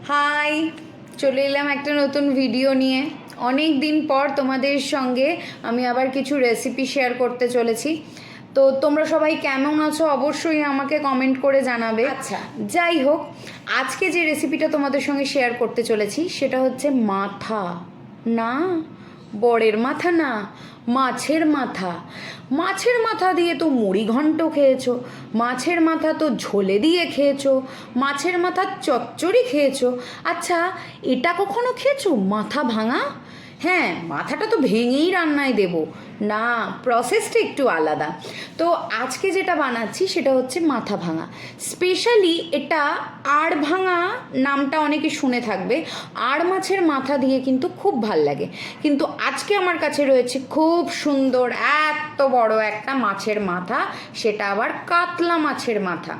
High, চলে এলাম একটা নতুন ভিডিও নিয়ে। অনেক দিন পর তোমাদের সঙ্গে আমি আবার কিছু রেসিপি শেয়ার করতে চলেছি। তো তোমরা সবাই কেমন আছো অবশ্যই আমাকে কমেন্ট করে জানাবে। আচ্ছা, যাই হোক, আজকে যে রেসিপিটা তোমাদের সঙ্গে শেয়ার করতে চলেছি সেটা হচ্ছে মাথা। না, বরের মাথা না, মাছের মাথা। মাছের মাথা দিয়ে তো মুড়ি ঘন্ট খেয়েছো, মাছের মাথা তো ঝোলে দিয়ে খেয়েছো, মাছের মাথার চচ্চড়ি খেয়েছো। আচ্ছা, এটা কখনো খেয়েছো মাথা ভাঙা? হ্যাঁ, মাথাটা তো ভেঙেই রান্নায় দেব না, প্রসেসটা একটু আলাদা। তো আজকে যেটা বানাচ্ছি সেটা হচ্ছে মাথা ভাঙা। স্পেশালি এটা আড় ভাঙা নামটা অনেকে শুনে থাকবে। আড় মাছের মাথা দিয়ে কিন্তু খুব ভাল লাগে। কিন্তু আজকে আমার কাছে রয়েছে খুব সুন্দর এত বড় একটা মাছের মাথা, সেটা আবার কাতলা মাছের মাথা।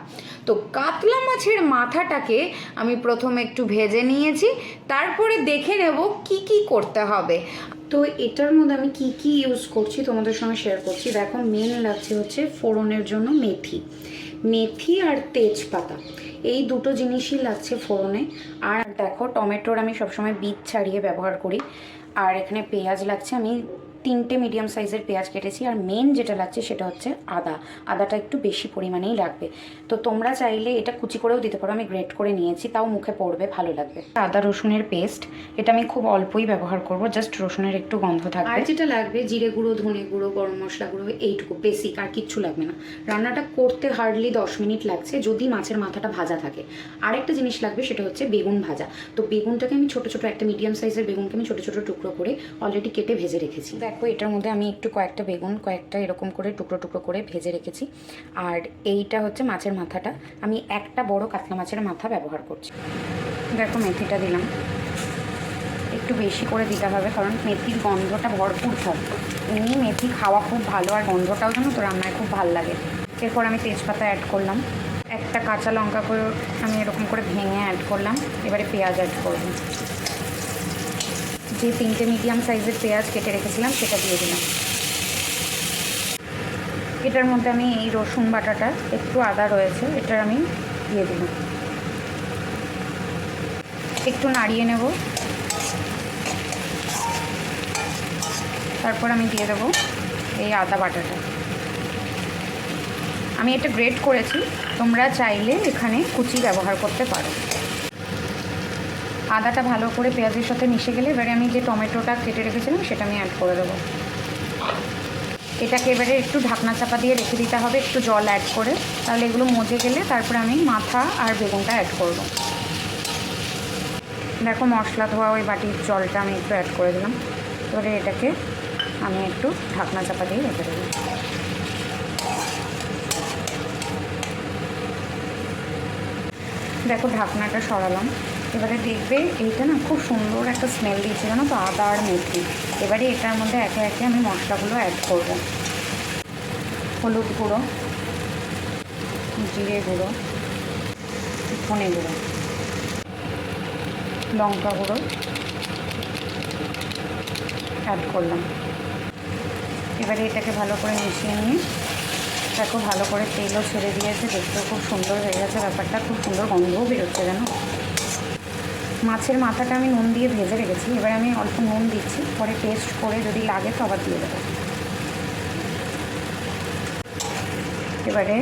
তো কাতলা মাছের মাথাটাকে আমি প্রথমে একটু ভেজে নিয়েছি, তারপরে দেখে নেব কি কি করতে হবে। তো এটার মধ্যে আমি কি কি ইউজ করছি তোমাদের সঙ্গে শেয়ার করছি। দেখো, মেন লাগছে হচ্ছে ফোড়নের জন্য মেথি, মেথি আর তেজপাতা, এই দুটো জিনিসই লাগছে ফোড়নে। আর দেখো, টমেটোর আমি সবসময় বীজ ছাড়িয়ে ব্যবহার করি। আর এখানে পেঁয়াজ লাগছে, আমি 3টে মিডিয়াম সাইজের পেঁয়াজ কেটেছি। আর মেন যেটা লাগছে সেটা হচ্ছে আদা। আদাটা একটু বেশি পরিমাণেই লাগবে। তো তোমরা চাইলে এটা কুচি করেও দিতে পারো, আমি গ্রেট করে নিয়েছি, তাও মুখে পড়বে, ভালো লাগবে। আদা রসুনের পেস্ট, এটা আমি খুব অল্পই ব্যবহার করব, জাস্ট রসুনের একটু গন্ধ থাকবে। আর যেটা লাগবে জিরে গুঁড়ো, ধনে গুঁড়ো, গরম মশলা গুঁড়ো, এইটুকু বেসিক, আর কিচ্ছু লাগবে না। রান্নাটা করতে হার্ডলি 10 মিনিট লাগছে যদি মাছের মাথাটা ভাজা থাকে। আরেকটা জিনিস লাগবে, সেটা হচ্ছে বেগুন ভাজা। তো বেগুনটাকে আমি ছোটো ছোটো, একটা মিডিয়াম সাইজের বেগুনকে আমি ছোটো ছোটো টুকরো করে অলরেডি কেটে ভেজে রেখেছি। দেখো, এটার মধ্যে আমি একটু কয়েকটা বেগুন, কয়েকটা এরকম করে টুকরো টুকরো করে ভেজে রেখেছি। আর এইটা হচ্ছে মাছের মাথাটা, আমি একটা বড় কাতলা মাছের মাথা ব্যবহার করছি। দেখো, মেথিটা দিলাম, একটু বেশি করে দিতে হবে কারণ মেথির গন্ধটা ভরপুর থাকবে। এমনি মেথি খাওয়া খুব ভালো, আর গন্ধটাও যেন তো রান্নায় খুব ভালো লাগে। এরপর আমি তেজপাতা অ্যাড করলাম, একটা কাঁচা লঙ্কা করে আমি এরকম করে ভেঙে অ্যাড করলাম। এবারে পেঁয়াজ অ্যাড করব, যে 3টে মিডিয়াম সাইজের পেঁয়াজ কেটে রেখেছিলাম সেটা দিয়ে দিলাম। এটার মধ্যে আমি এই রসুন বাটাটা, একটু আদা রয়েছে, এটার আমি দিয়ে দিলাম, একটু নাড়িয়ে নেব। তারপর আমি দিয়ে দেবো এই আদা বাটাটা। আমি এটা গ্রেট করেছি, তোমরা চাইলে এখানে কুচি ব্যবহার করতে পারো। আদাটা ভালো করে পেঁয়াজের সাথে মিশে গেলে এবারে আমি যে টমেটোটা কেটে রেখেছিলাম সেটা আমি অ্যাড করে দেবো। এটাকে এবারে একটু ঢাকনা চাপা দিয়ে রেখে দিতে হবে, একটু জল অ্যাড করে, তাহলে এগুলো মজে গেলে তারপরে আমি মাথা আর বেগুনটা অ্যাড করব। দেখো, মশলা ধোয়া ওই বাটির জলটা আমি একটু অ্যাড করে দিলাম। এবারে এটাকে আমি একটু ঢাকনা চাপা দিয়ে রেখে দেবো। দেখো, ঢাকনাটা সরালাম। এবারে দেখবে এইটা না খুব সুন্দর একটা স্মেল দিয়েছিল না তো, আদা আর মেথি। এবারে এটার মধ্যে একে একে আমি মশলাগুলো অ্যাড করব। হলুদ গুঁড়ো, জিরে গুঁড়ো, ধনে গুঁড়ো, লঙ্কা গুঁড়ো অ্যাড করলাম। এবারে এটাকে ভালো করে মিশিয়ে নিয়ে, দেখো ভালো করে তেলও ছেড়ে দিয়েছে, দেখতেও খুব সুন্দর হয়ে গেছে ব্যাপারটা, খুব সুন্দর গন্ধও বেরোচ্ছে যেন। মাছের মাথাটা আমি নুন দিয়ে ভেজে রেখেছি, এবারে আমি অল্প নুন দিচ্ছি, পরে টেস্ট করে যদি লাগে তো আবার দিয়ে দেবো। এবারে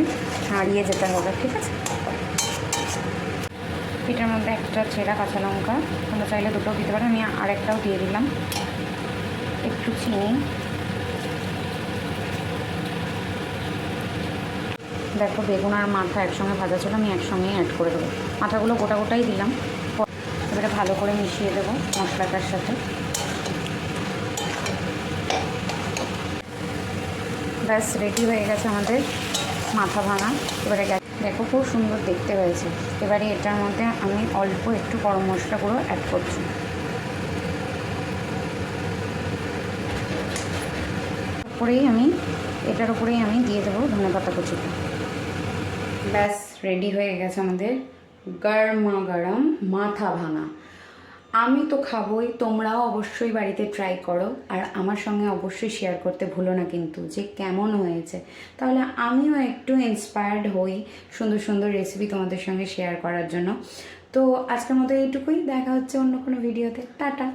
নাড়িয়ে যেতে হবে, ঠিক আছে। এটার মধ্যে একটা ছেঁড়া কাঁচা লঙ্কা, তোমরা চাইলে দুটো দিতে পারো, আমি আরেকটাও দিয়ে দিলাম। একটু চিনি, দেখো বেগুন আর মাথা একসঙ্গে ভাজা ছিল, আমি একসঙ্গেই অ্যাড করে দেবো। মাথাগুলো গোটা গোটাই দিলাম। এবারে ভালো করে মিশিয়ে দেবো মশলাটার সাথে। ব্যাস, রেডি হয়ে গেছে আমাদের মাথা ভাঙা। এবারে দেখো, খুব সুন্দর দেখতে হয়েছে। এবারে এটার মধ্যে আমি অল্প একটু গরম মশলা গুঁড়ো অ্যাড করছি। এটার উপরেই আমি দিয়ে দেবো ধনেপাতা কুচিটা। ব্যাস, রেডি হয়ে গেছে আমাদের গরমা গরম মাথা ভাঙা। আমি তো খাবোই, তোমরাও অবশ্যই বাড়িতে ট্রাই করো, আর আমার সঙ্গে অবশ্যই শেয়ার করতে ভুলো না কিন্তু যে কেমন হয়েছে। তাহলে আমিও একটু ইন্সপায়ার্ড হই সুন্দর সুন্দর রেসিপি তোমাদের সঙ্গে শেয়ার করার জন্য। তো আজকের মতো এইটুকুই, দেখা হচ্ছে অন্য কোনো ভিডিওতে। টাটা।